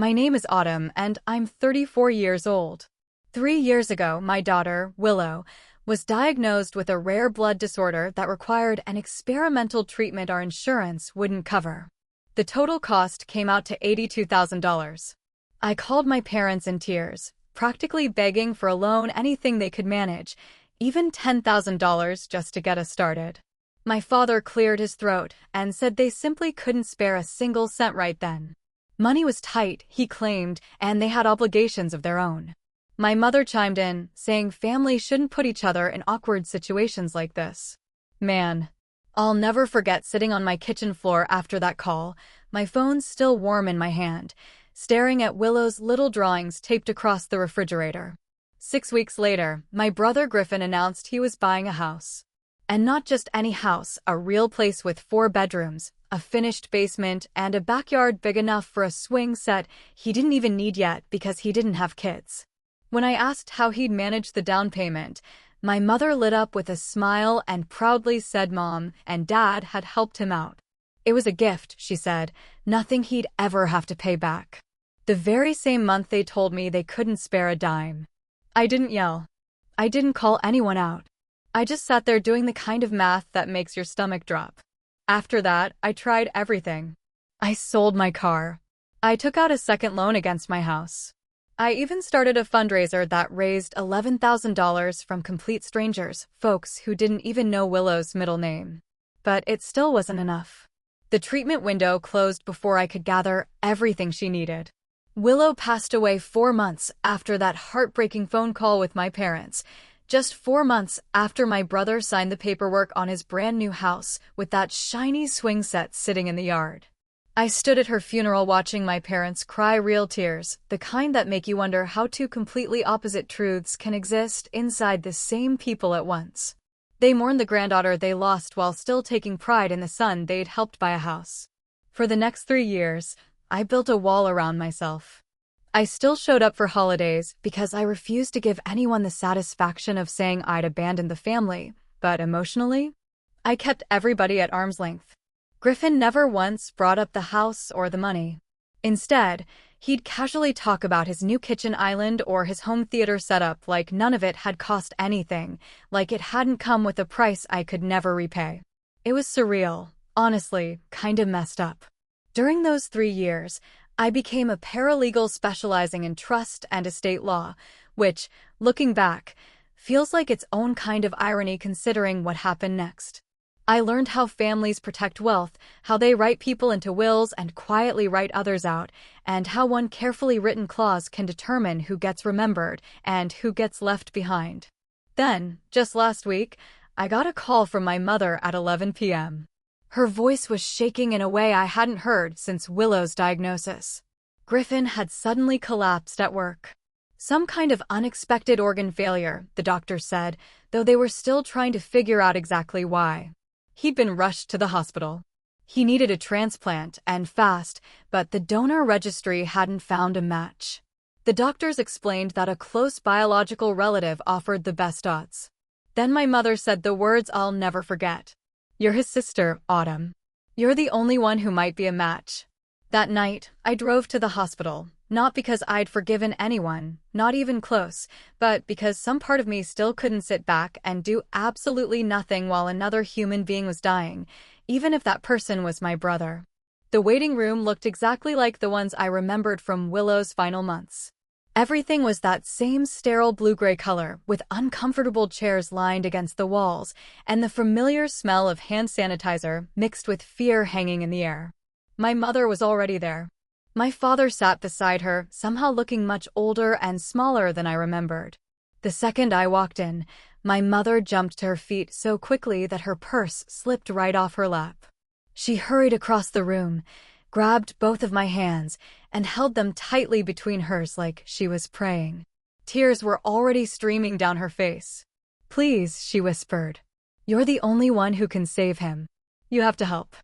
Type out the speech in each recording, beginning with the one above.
My name is Autumn, and I'm 34 years old. 3 years ago, my daughter, Willow, was diagnosed with a rare blood disorder that required an experimental treatment our insurance wouldn't cover. The total cost came out to $82,000. I called my parents in tears, practically begging for a loan, anything they could manage, even $10,000 just to get us started. My father cleared his throat and said they simply couldn't spare a single cent right then. Money was tight, he claimed, and they had obligations of their own. My mother chimed in, saying families shouldn't put each other in awkward situations like this. Man, I'll never forget sitting on my kitchen floor after that call, my phone still warm in my hand, staring at Willow's little drawings taped across the refrigerator. 6 weeks later, my brother Griffin announced he was buying a house. And not just any house, a real place with 4 bedrooms, a finished basement, and a backyard big enough for a swing set he didn't even need yet because he didn't have kids. When I asked how he'd managed the down payment, my mother lit up with a smile and proudly said Mom and Dad had helped him out. It was a gift, she said, nothing he'd ever have to pay back. The very same month they told me they couldn't spare a dime. I didn't yell. I didn't call anyone out. I just sat there doing the kind of math that makes your stomach drop. After that, I tried everything. I sold my car. I took out a second loan against my house. I even started a fundraiser that raised $11,000 from complete strangers, folks who didn't even know Willow's middle name. But it still wasn't enough. The treatment window closed before I could gather everything she needed. Willow passed away 4 months after that heartbreaking phone call with my parents. Just 4 months after my brother signed the paperwork on his brand new house with that shiny swing set sitting in the yard. I stood at her funeral watching my parents cry real tears, the kind that make you wonder how two completely opposite truths can exist inside the same people at once. They mourned the granddaughter they lost while still taking pride in the son they'd helped buy a house. For the next 3 years, I built a wall around myself. I still showed up for holidays because I refused to give anyone the satisfaction of saying I'd abandoned the family, but emotionally, I kept everybody at arm's length. Griffin never once brought up the house or the money. Instead, he'd casually talk about his new kitchen island or his home theater setup like none of it had cost anything, like it hadn't come with a price I could never repay. It was surreal, honestly, kinda messed up. During those 3 years, I became a paralegal specializing in trust and estate law, which, looking back, feels like its own kind of irony considering what happened next. I learned how families protect wealth, how they write people into wills and quietly write others out, and how one carefully written clause can determine who gets remembered and who gets left behind. Then, just last week, I got a call from my mother at 11 p.m. Her voice was shaking in a way I hadn't heard since Willow's diagnosis. Griffin had suddenly collapsed at work. Some kind of unexpected organ failure, the doctor said, though they were still trying to figure out exactly why. He'd been rushed to the hospital. He needed a transplant, and fast, but the donor registry hadn't found a match. The doctors explained that a close biological relative offered the best odds. Then my mother said the words I'll never forget. "You're his sister, Autumn. You're the only one who might be a match." That night, I drove to the hospital, not because I'd forgiven anyone, not even close, but because some part of me still couldn't sit back and do absolutely nothing while another human being was dying, even if that person was my brother. The waiting room looked exactly like the ones I remembered from Willow's final months. Everything was that same sterile blue-gray color, with uncomfortable chairs lined against the walls, and the familiar smell of hand sanitizer mixed with fear hanging in the air. My mother was already there. My father sat beside her, somehow looking much older and smaller than I remembered. The second I walked in, my mother jumped to her feet so quickly that her purse slipped right off her lap. She hurried across the room, grabbed both of my hands, and held them tightly between hers like she was praying. Tears were already streaming down her face. "Please," she whispered. "You're the only one who can save him. You have to help."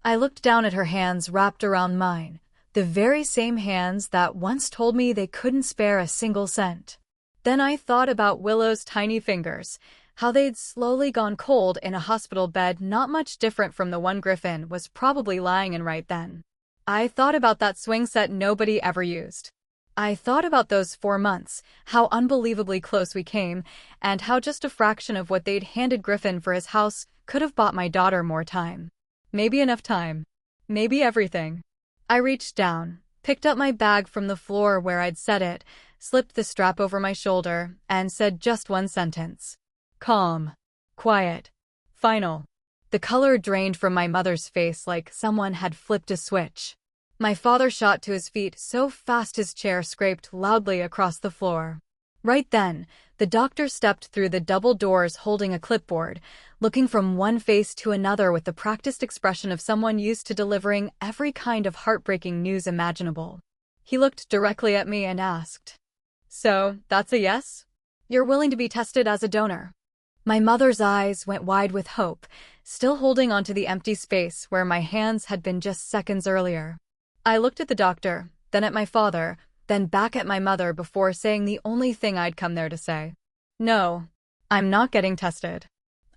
I looked down at her hands wrapped around mine, the very same hands that once told me they couldn't spare a single cent. Then I thought about Willow's tiny fingers, how they'd slowly gone cold in a hospital bed not much different from the one Griffin was probably lying in right then. I thought about that swing set nobody ever used. I thought about those 4 months, how unbelievably close we came, and how just a fraction of what they'd handed Griffin for his house could have bought my daughter more time. Maybe enough time. Maybe everything. I reached down, picked up my bag from the floor where I'd set it, slipped the strap over my shoulder, and said just one sentence. Calm. Quiet. Final. The color drained from my mother's face like someone had flipped a switch. My father shot to his feet so fast his chair scraped loudly across the floor. Right then, the doctor stepped through the double doors holding a clipboard, looking from one face to another with the practiced expression of someone used to delivering every kind of heartbreaking news imaginable. He looked directly at me and asked, "So, that's a yes? You're willing to be tested as a donor?" My mother's eyes went wide with hope, still holding onto the empty space where my hands had been just seconds earlier. I looked at the doctor, then at my father, then back at my mother before saying the only thing I'd come there to say. No, I'm not getting tested.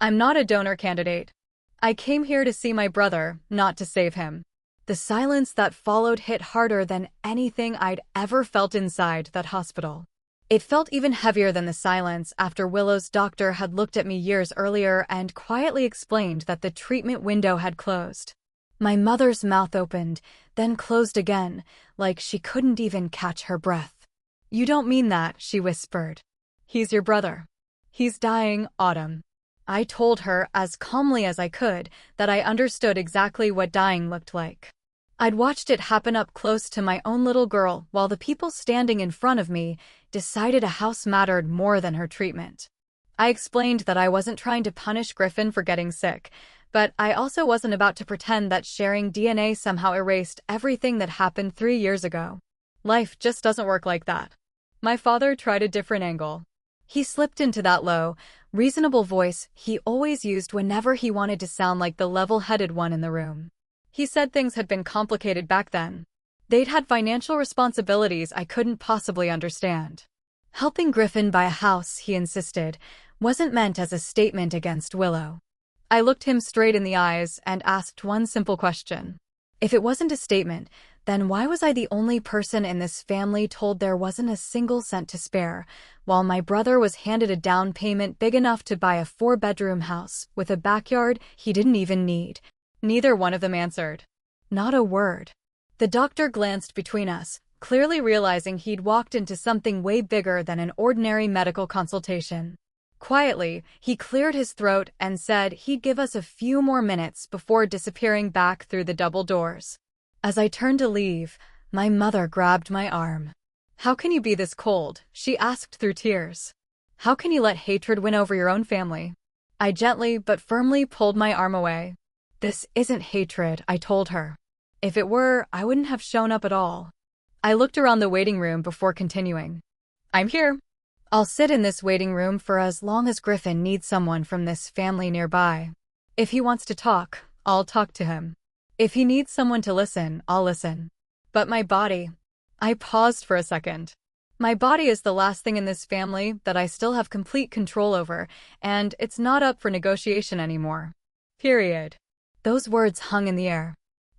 I'm not a donor candidate. I came here to see my brother, not to save him. The silence that followed hit harder than anything I'd ever felt inside that hospital. It felt even heavier than the silence after Willow's doctor had looked at me years earlier and quietly explained that the treatment window had closed. My mother's mouth opened, then closed again, like she couldn't even catch her breath. "You don't mean that," she whispered. "He's your brother. He's dying, Autumn." I told her, as calmly as I could, that I understood exactly what dying looked like. I'd watched it happen up close to my own little girl while the people standing in front of me decided a house mattered more than her treatment. I explained that I wasn't trying to punish Griffin for getting sick, but I also wasn't about to pretend that sharing DNA somehow erased everything that happened 3 years ago. Life just doesn't work like that. My father tried a different angle. He slipped into that low, reasonable voice he always used whenever he wanted to sound like the level-headed one in the room. He said things had been complicated back then. They'd had financial responsibilities I couldn't possibly understand. Helping Griffin buy a house, he insisted, wasn't meant as a statement against Willow. I looked him straight in the eyes and asked one simple question. If it wasn't a statement, then why was I the only person in this family told there wasn't a single cent to spare, while my brother was handed a down payment big enough to buy a 4-bedroom house with a backyard he didn't even need? Neither one of them answered. Not a word. The doctor glanced between us, clearly realizing he'd walked into something way bigger than an ordinary medical consultation. Quietly, he cleared his throat and said he'd give us a few more minutes before disappearing back through the double doors. As I turned to leave, my mother grabbed my arm. "How can you be this cold?" she asked through tears. "How can you let hatred win over your own family?" I gently but firmly pulled my arm away. "This isn't hatred," I told her. "If it were, I wouldn't have shown up at all." I looked around the waiting room before continuing. "I'm here. I'll sit in this waiting room for as long as Griffin needs someone from this family nearby. If he wants to talk, I'll talk to him. If he needs someone to listen, I'll listen. But my body..." I paused for a second. My body is the last thing in this family that I still have complete control over, and it's not up for negotiation anymore. Period. Those words hung in the air.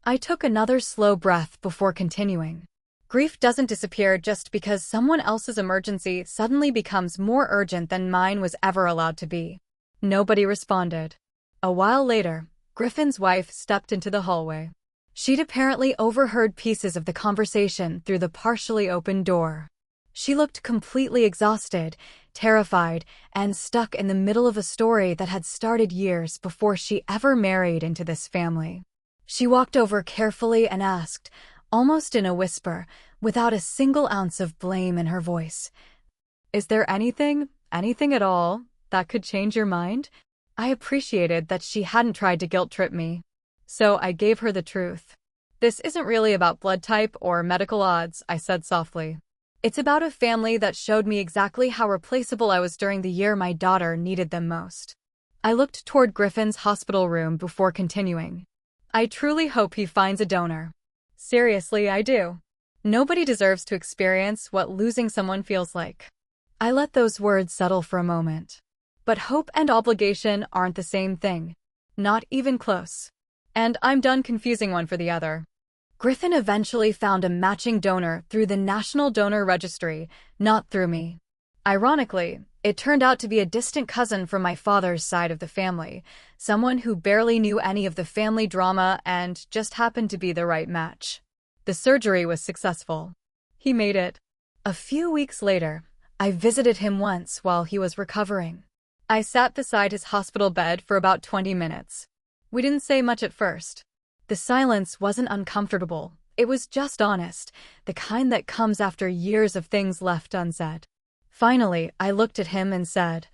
I took another slow breath before continuing. Grief doesn't disappear just because someone else's emergency suddenly becomes more urgent than mine was ever allowed to be. Nobody responded. A while later, Griffin's wife stepped into the hallway. She'd apparently overheard pieces of the conversation through the partially open door. She looked completely exhausted, terrified, and stuck in the middle of a story that had started years before she ever married into this family. She walked over carefully and asked, almost in a whisper, without a single ounce of blame in her voice, "Is there anything at all, that could change your mind?" I appreciated that she hadn't tried to guilt-trip me. So I gave her the truth. "This isn't really about blood type or medical odds," I said softly. "It's about a family that showed me exactly how replaceable I was during the year my daughter needed them most." I looked toward Griffin's hospital room before continuing. "I truly hope he finds a donor. Seriously, I do. Nobody deserves to experience what losing someone feels like." I let those words settle for a moment. But hope and obligation aren't the same thing. Not even close. And I'm done confusing one for the other. Griffin eventually found a matching donor through the National Donor Registry, not through me. Ironically, it turned out to be a distant cousin from my father's side of the family, someone who barely knew any of the family drama and just happened to be the right match. The surgery was successful. He made it. A few weeks later, I visited him once while he was recovering. I sat beside his hospital bed for about 20 minutes. We didn't say much at first. The silence wasn't uncomfortable. It was just honest, the kind that comes after years of things left unsaid. Finally, I looked at him and said,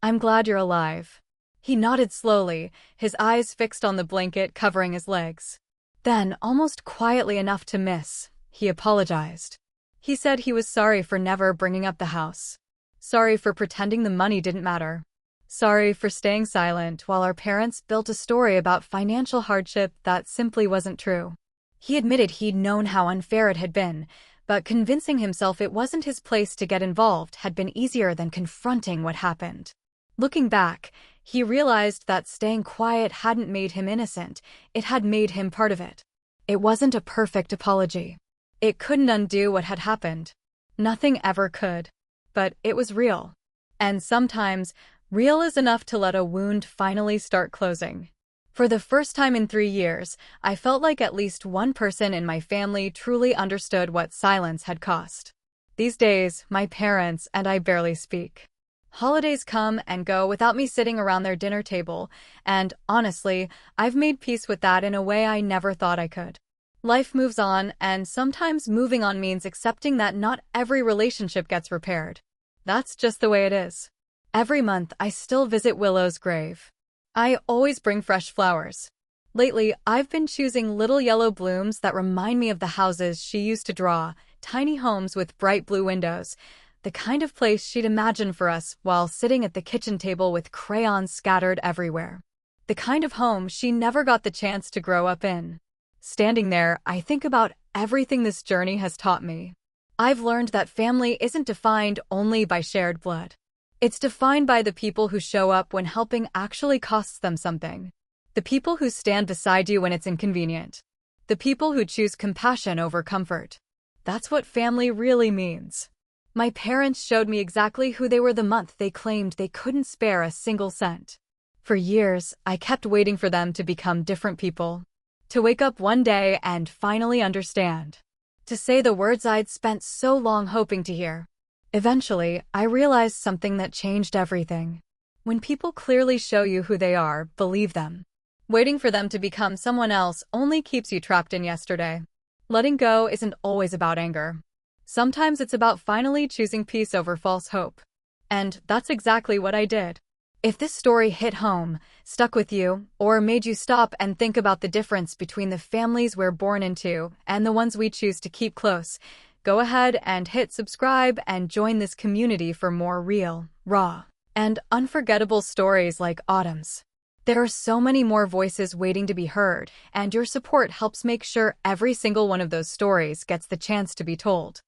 "I'm glad you're alive." He nodded slowly, his eyes fixed on the blanket covering his legs. Then, almost quietly enough to miss, he apologized. He said he was sorry for never bringing up the house. Sorry for pretending the money didn't matter. Sorry for staying silent while our parents built a story about financial hardship that simply wasn't true. He admitted he'd known how unfair it had been, but convincing himself it wasn't his place to get involved had been easier than confronting what happened. Looking back, he realized that staying quiet hadn't made him innocent, it had made him part of it. It wasn't a perfect apology. It couldn't undo what had happened. Nothing ever could. But it was real. And sometimes, real is enough to let a wound finally start closing. For the first time in 3 years, I felt like at least one person in my family truly understood what silence had cost. These days, my parents and I barely speak. Holidays come and go without me sitting around their dinner table, and honestly, I've made peace with that in a way I never thought I could. Life moves on, and sometimes moving on means accepting that not every relationship gets repaired. That's just the way it is. Every month, I still visit Willow's grave. I always bring fresh flowers. Lately, I've been choosing little yellow blooms that remind me of the houses she used to draw, tiny homes with bright blue windows, the kind of place she'd imagine for us while sitting at the kitchen table with crayons scattered everywhere. The kind of home she never got the chance to grow up in. Standing there, I think about everything this journey has taught me. I've learned that family isn't defined only by shared blood. It's defined by the people who show up when helping actually costs them something. The people who stand beside you when it's inconvenient. The people who choose compassion over comfort. That's what family really means. My parents showed me exactly who they were the month they claimed they couldn't spare a single cent. For years, I kept waiting for them to become different people. To wake up one day and finally understand. To say the words I'd spent so long hoping to hear. Eventually, I realized something that changed everything. When people clearly show you who they are, believe them. Waiting for them to become someone else only keeps you trapped in yesterday. Letting go isn't always about anger. Sometimes it's about finally choosing peace over false hope. And that's exactly what I did. If this story hit home, stuck with you, or made you stop and think about the difference between the families we're born into and the ones we choose to keep close, go ahead and hit subscribe and join this community for more real, raw, and unforgettable stories like Autumn's. There are so many more voices waiting to be heard, and your support helps make sure every single one of those stories gets the chance to be told.